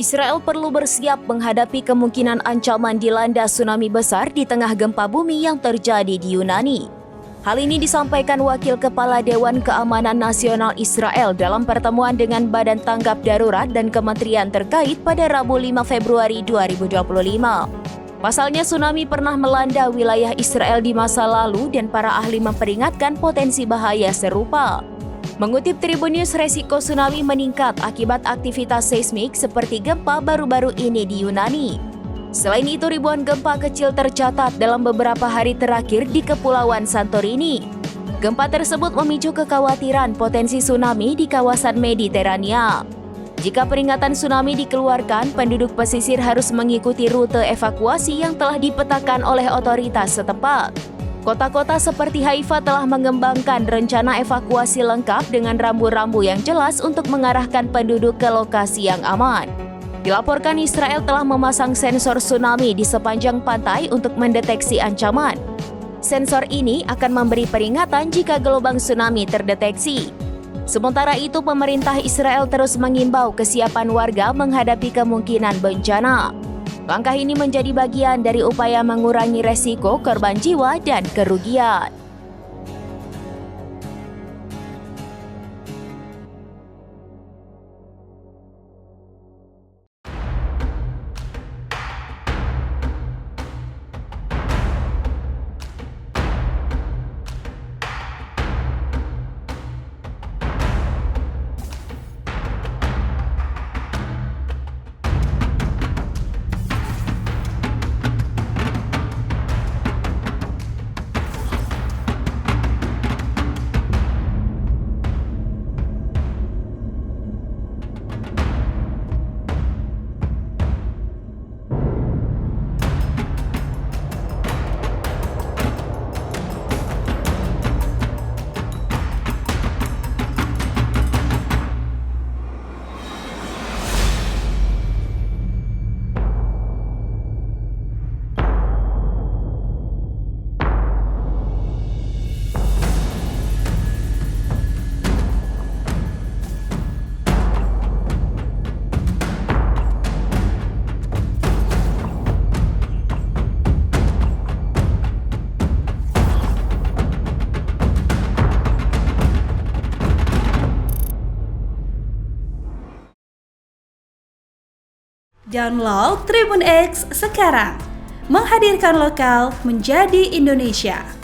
Israel perlu bersiap menghadapi kemungkinan ancaman dilanda tsunami besar di tengah gempa bumi yang terjadi di Yunani. Hal ini disampaikan Wakil Kepala Dewan Keamanan Nasional Israel dalam pertemuan dengan Badan Tanggap Darurat dan Kementerian terkait pada Rabu 5 Februari 2025. Pasalnya tsunami pernah melanda wilayah Israel di masa lalu dan para ahli memperingatkan potensi bahaya serupa. Mengutip Tribun News, resiko tsunami meningkat akibat aktivitas seismik seperti gempa baru-baru ini di Yunani. Selain itu, ribuan gempa kecil tercatat dalam beberapa hari terakhir di Kepulauan Santorini. Gempa tersebut memicu kekhawatiran potensi tsunami di kawasan Mediterania. Jika peringatan tsunami dikeluarkan, penduduk pesisir harus mengikuti rute evakuasi yang telah dipetakan oleh otoritas setempat. Kota-kota seperti Haifa telah mengembangkan rencana evakuasi lengkap dengan rambu-rambu yang jelas untuk mengarahkan penduduk ke lokasi yang aman. Dilaporkan Israel telah memasang sensor tsunami di sepanjang pantai untuk mendeteksi ancaman. Sensor ini akan memberi peringatan jika gelombang tsunami terdeteksi. Sementara itu, pemerintah Israel terus mengimbau kesiapan warga menghadapi kemungkinan bencana. Langkah ini menjadi bagian dari upaya mengurangi resiko korban jiwa dan kerugian. Download Tribun X sekarang, menghadirkan lokal menjadi Indonesia.